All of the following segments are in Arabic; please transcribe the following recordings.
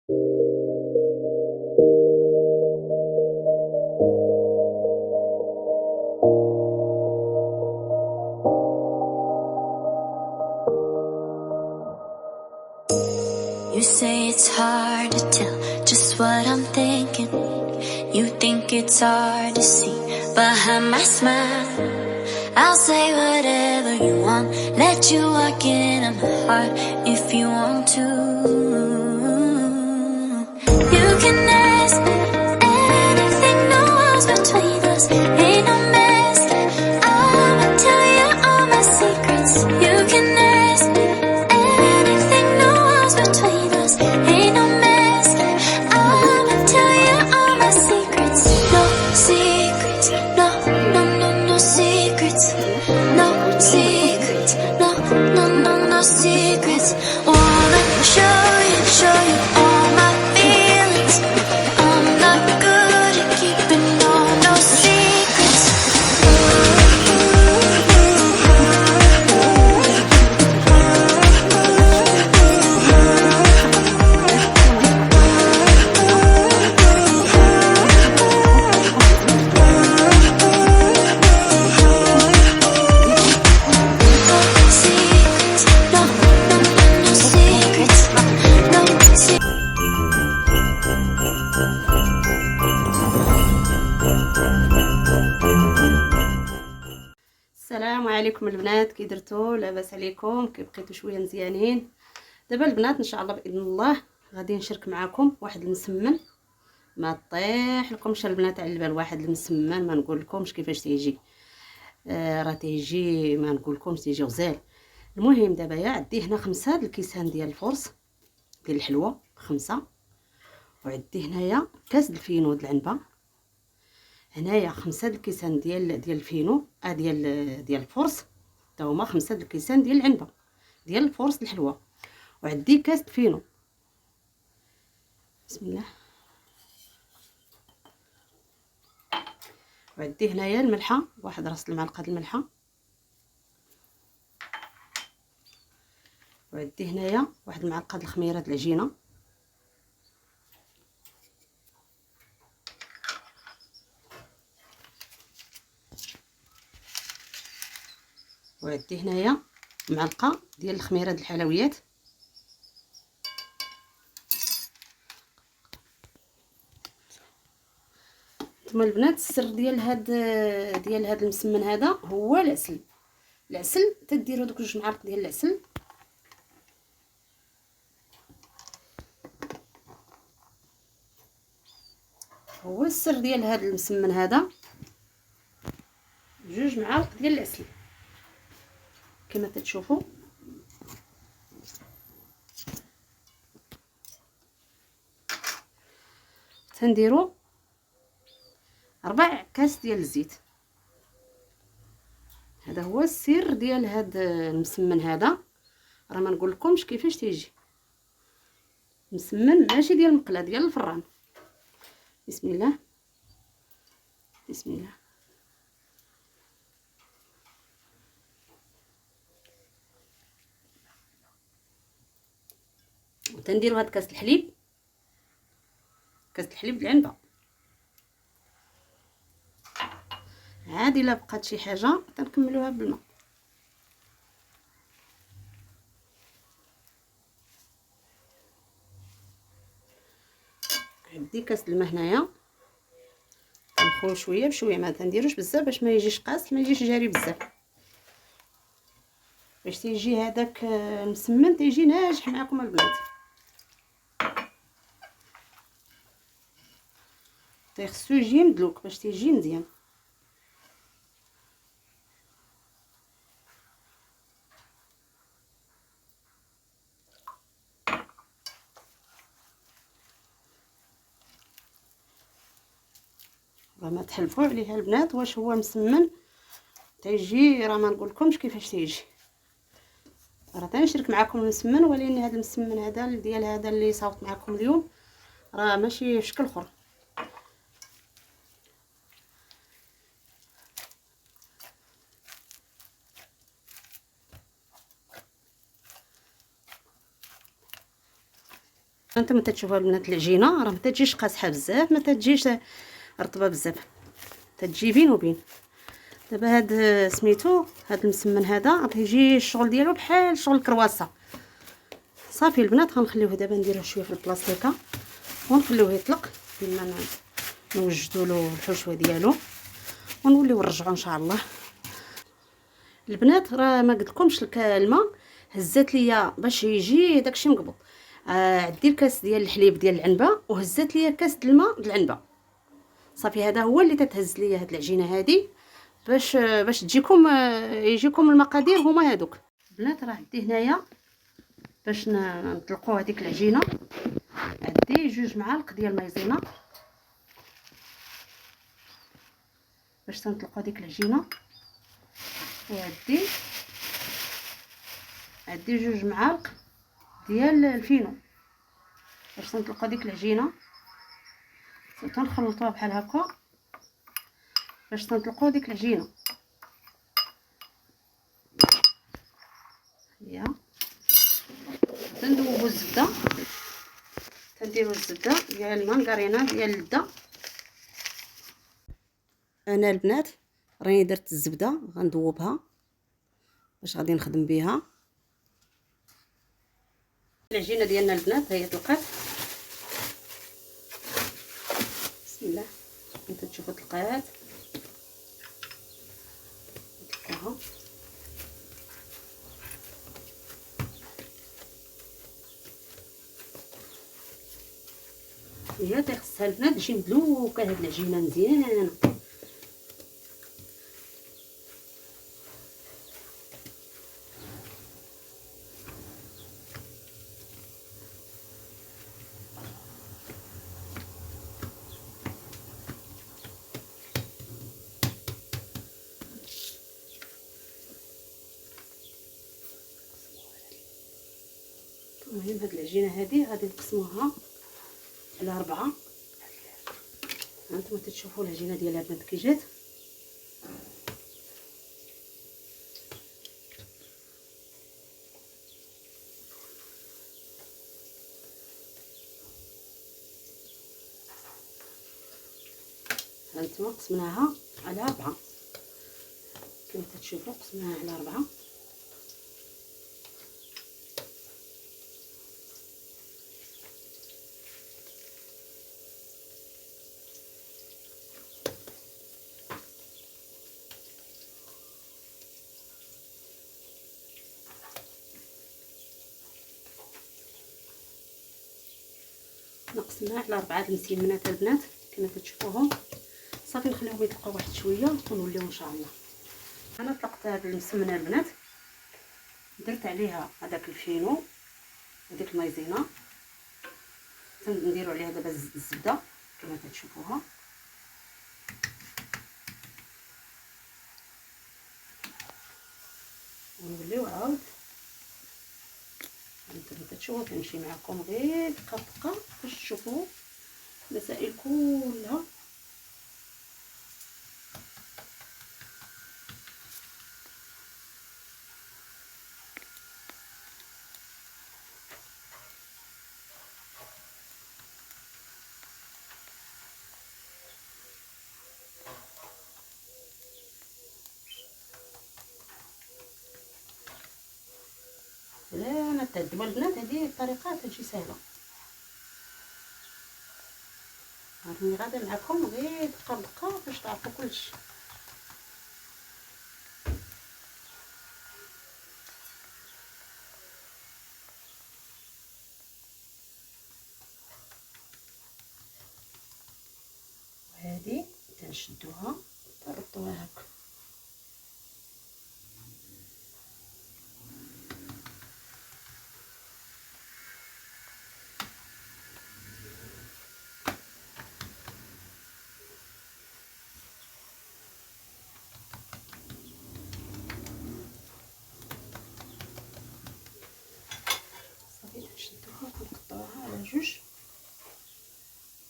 You say it's hard to tell just what I'm thinking. You think it's hard to see behind my smile. I'll say whatever you want, let you walk into my heart if you want to. You can ask anything, no walls between us, ain't no mask. I'ma tell you all my secrets. You can ask anything, no walls between us, ain't no mask. I'ma tell you all my secrets. No secrets, no, no, no, no secrets. No secrets, no, no, no, no secrets. Wanna show you all my feelings. I'm not good at keeping no secrets. السلام عليكم البنات، كي درتوا؟ لاباس عليكم؟ كي بقيتوا شويه مزيانين؟ دابا البنات ان شاء الله باذن الله غادي نشارك معكم واحد المسمن ما طيح لكمش البنات على البال. واحد المسمن ما نقول لكمش كيفاش تيجي، راه تيجي ما نقول لكمش تيجي غزال. المهم دابا يا عندي هنا 5 الكيسان ديال الفرص ديال الحلوه 5، وعندي هنايا كاس الفينو د العنبه، هنايا 5 الكيسان ديال الفينو ديال الفرص، تا هما 5 الكيسان ديال العنبه ديال الفرص الحلوه، وعندي كاس الفينو. بسم الله. وعندي هنايا الملحه، واحد راس المعلقه د الملحه، وعندي هنايا واحد المعلقه د الخميره د العجينه، وعندي هنايا معلقه ديال الخميره د الحلويات، ثم البنات السر ديال هاد المسمن هذا هو العسل. العسل تديروا دوك 2 معالق ديال العسل، هو السر ديال هاد المسمن هذا. 2 معالق ديال العسل كما تتشوفوا، تنديروا 4 كاس ديال الزيت. هذا هو السر ديال هاد المسمن هذا. راه ما نقول لكمش كيفاش تيجي مسمن، ماشي ديال المقله، ديال الفران. بسم الله بسم الله. وتنديروا هاد كاس الحليب، كاس الحليب العنبه. عادي الا بقات شي حاجه تنكملوها بالماء. عندي كاس الماء هنايا، نخوي شويه بشويه، ما تنديروش بزاف باش ما يجيش قاصح، ما يجيش جاري بزاف، باش تيجي هذاك المسمن تيجي ناجح معكم البنات. خصو يجي مدلوك باش تيجي مزيان. راه ما تحلفوا عليها البنات واش هو مسمن تيجي، راه ما نقولكمش كيفاش تيجي. راه تنشارك معكم المسمن، ولكن هذا المسمن هذا ديال هذا اللي صاوبت معكم اليوم راه ماشي في شكل اخر. انتم تتشوفوا البنات العجينه راه ما تجيش قاصحه بزاف، ما تجيش رطبه بزاف، تجي بين وبين. دابا هاد سميتو هاد المسمن هذا غتجي الشغل ديالو بحال شغل الكرواسه. صافي البنات غنخليوه دابا نديروه شويه في البلاستيكه ونخليوه يطلق بما نوجدوا له الحشوه ديالو ونوليو نرجعوا ان شاء الله. البنات راه ما قلتلكمش الماء هزات ليا باش يجي داكشي مقبوط. عدي الكاس ديال الحليب ديال العنبه وهزات ليا كاس د الماء د العنبه. صافي هذا هو اللي تتهز ليا هاد العجينه هذه باش تجيكم يجيكم المقادير هما هادوك. البنات راه عندي هنايا باش نطلقوا هذيك العجينه، عندي 2 معالق ديال المايزينا باش تنطلقوا هذيك العجينه، وعندي 2 معالق ديال الفينو باش تنطلقوا هذيك العجينه. تنخلطوها بحال هكا باش تنطلقوا هذيك العجينه. هي تندوبوا الزبده، تنديروا الزبده ديال المانكارينا ديال اللذه. انا البنات راني درت الزبده غندوبها باش غادي نخدم بها. العجينه ديالنا البنات هي طلقات، بسم الله. انتم تشوفوا طلقات نطلقوها. هي خصها البنات تجي مدلوكه هاد العجينه مزيانه. المهم هاد العجينه هذه غادي نقسموها على 4. هانتوما تتشوفوا العجينه ديالها البنات كي جات. هانتوما قسمناها على 4 كما تتشوفوا، قسمناها على 4. نقسمها على 4 المسيمنات البنات كما تتشوفوهم. صافي نخليهم يطلقوا واحد شويه ونوليو ان شاء الله. انا طلقت هاد المسمنه البنات، درت عليها هذاك الفينو وديك المايزينا، نديروا عليها دابا الزبده كما تتشوفوها. ونوليو عاود انتم تشوفوا كنمشي معكم غير دقه بدقه باش تشوفوا المسائل كلها. لا تهدوا البنات، هذه الطريقه تمشي سهله. راني غادا معكم غير دقه بدقه باش تعرفوا كلشي. وهذه تنشدوها تربطوها هكا. نشدوها ونقطعوها على 2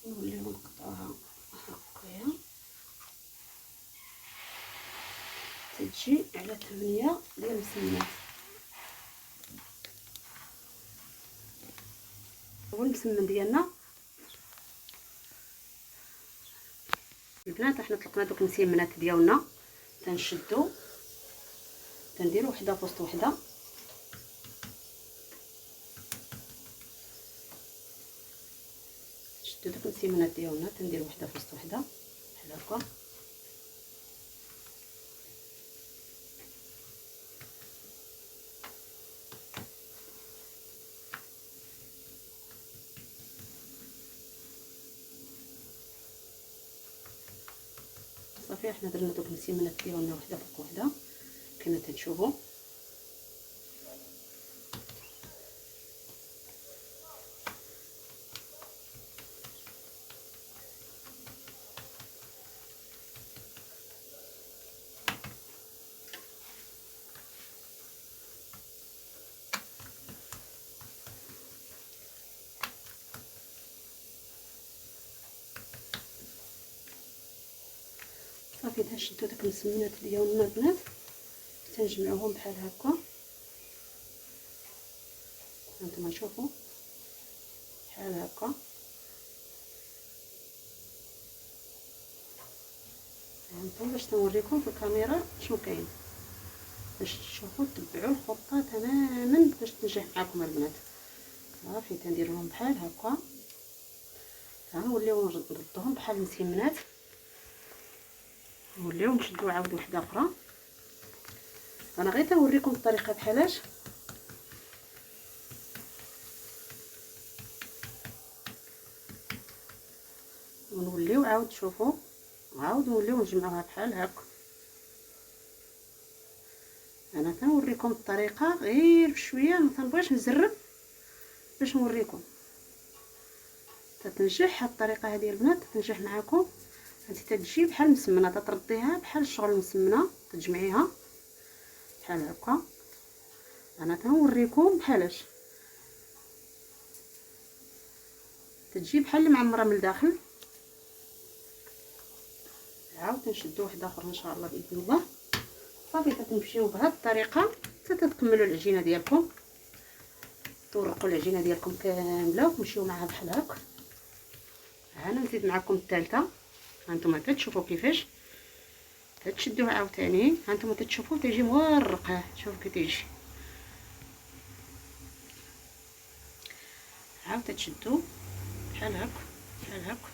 ونوليو نقطعوها هكايا، تجي على 8 ديال المسمنات. هو المسمن ديالنا. البنات حنا طلقنا دوك المسمنات ديالنا، تنشدو تنديرو وحده في وسط وحده. شدو دوك المسمنات ديالنا تنديرو وحده في وسط وحده بحال هكا. صافي حنا درنا دوك المسمنات ديالنا وحده فوق وحده كما تنشوفوا. صافي تنشدو داك المسمنات ديالنا البنات تنجمعوهم بحال هكا. هانتوما شوفوا بحال هكا. هانتوما باش تنوريكم في الكاميرا شنو كاين باش تشوفوا تبعوا الخطه تماما باش تنجح معكم البنات. صافي تنديرهم بحال هكا، غنوليو نردوهم بحال المسمنات، نوليو نشدو عاود وحده اخرى. انا غير تنوريكم الطريقه بحالاش. ونوليو عاود شوفوا عاود نوليو نجمعوها بحال هكا. انا كنوريكم الطريقه غير بشويه، ما تنبغيش نزرب باش نوريكم. تتنجح هاد الطريقه هذه البنات، تتنجح معكم. انت تتجي بحال المسمنه، تترديها بحال الشغل المسمنه، تجمعيها بحال هكا. انا كنوريكم بحالاش تتجي بحال المعمره من الداخل. عاود تنشدو وحده اخرى ان شاء الله باذن الله. صافي تتمشيو بهاد الطريقه حتى تكملوا العجينه ديالكم، تورقوا العجينه ديالكم كامله وتمشيو معها بحال هكا. انا نزيد معكم الثالثه. هانتوما كتشوفوا كيفاش تتشدوه عاوتاني. هانتوما تتشوفوا تيجي مورقه، شوفوا كي تيجي. عاود تشدوه بحال هكا بحال هكا.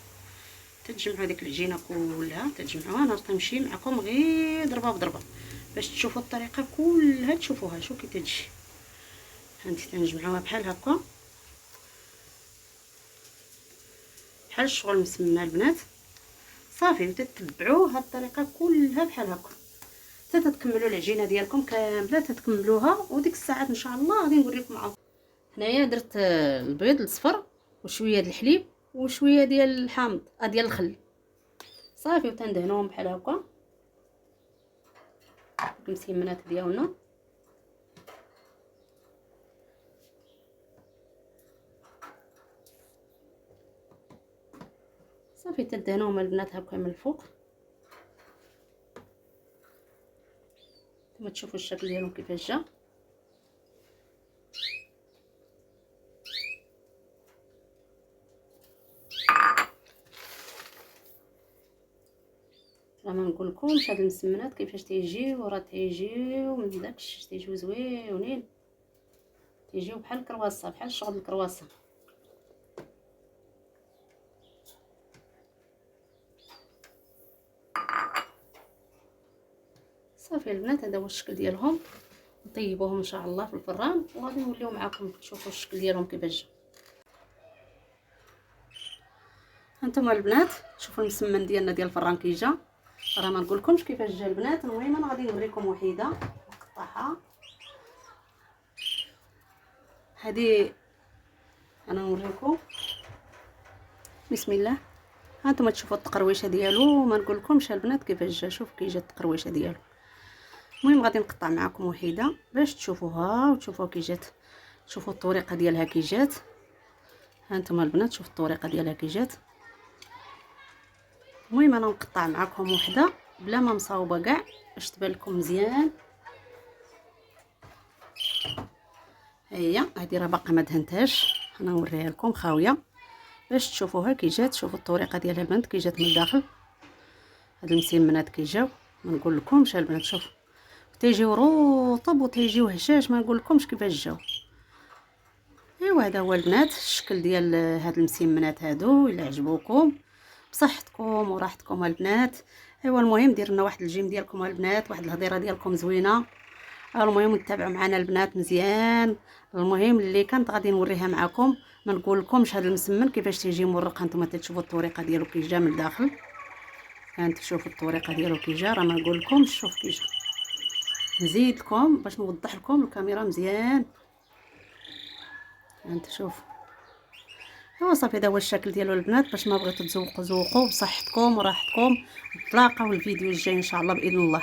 تتجمعوا ديك العجينه كلها تتجمعوها. انا تنمشي معكم غير ضربه بضربه باش تشوفوا الطريقه كلها، تشوفوها شوف كي تجي. هانتي تنجمعوها بحال هكا بحال الشغل مسمى البنات. صافي وتتبعوا هاد الطريقه كلها بحال هكا حتى تكملوا العجينه ديالكم كامله، تتكملوها. وديك الساعات ان شاء الله غادي نوريكم عاود. هنايا درت البيض الصفر وشويه ديال الحليب وشويه ديال الحامض ديال الخل. صافي وتندهنوهم بحال هكا المسمنات ديالنا. صافي تدهنوهم البنات هكا من الفوق. كما تشوفوا الشكل ديالهم كيفاش جا. راه ما نقولكمش هاد المسمنات كيفاش تيجيو، راه تيجيو من داكشي، تيجيو زويونين، تيجيو بحال الكرواسه، بحال شغل الكرواسه. صافي البنات هذا هو الشكل ديالهم. نطيبوهم ان شاء الله في الفران وغادي نوليو معكم تشوفوا الشكل ديالهم كيفاش جا. هانتوما البنات شوفوا المسمن ديالنا ديال الفران كي جا. راه ما نقولكمش كيفاش جا البنات. المهم انا غادي نوريكم وحيده نقطعها. هذه انا نوريكم بسم الله. هانتوما تشوفوا التقرويشه ديالو. ما نقولكمش البنات كيفاش جا. شوف كي جا التقرويشه ديالو. المهم غادي نقطع معكم وحيده باش تشوفوها وتشوفوا كي جات، تشوفوا الطريقه ديالها كي جات. هانتوما البنات شوفوا الطريقه ديالها كي جات. المهم انا نقطع معكم وحده بلا ما مصاوبه كاع باش تبان لكم مزيان. هي هذه راه باقا ما دهنتهاش. انا نوريها لكم خاويه باش تشوفوها كي جات. شوفوا الطريقه ديالها البنات كي جات من الداخل. هاد المسمنات كي جاو ما نقول لكمش البنات، شوف تيجيو رطب وتيجيو هشاش، ما نقول لكمش كيفاش جاو. ايوا هذا هو البنات الشكل ديال هاد المسمنات هادو. الا عجبوكم بصحتكم وراحتكم البنات. ايوا المهم دير لنا واحد الجيم ديالكم البنات، واحد الهضيره ديالكم زوينه. المهم تتابعوا معنا البنات مزيان. المهم اللي كانت غادي نوريها معكم، ما نقول لكمش هذا المسمن كيفاش تيجي مرق. هانتوما تشوفوا الطريقه ديالو كي جا من الداخل. كانت تشوفوا الطريقه ديالو كي جا، راه ما نقول لكمش. شوف كي جا، نزيد لكم باش نوضح لكم الكاميرا مزيان. انت شوف. ايوا صافي هذا هو الشكل ديالو البنات. باش ما بغيتو تزوقوا زوقوا بصحتكم وراحتكم. نتلاقاو الفيديو الجاي ان شاء الله باذن الله.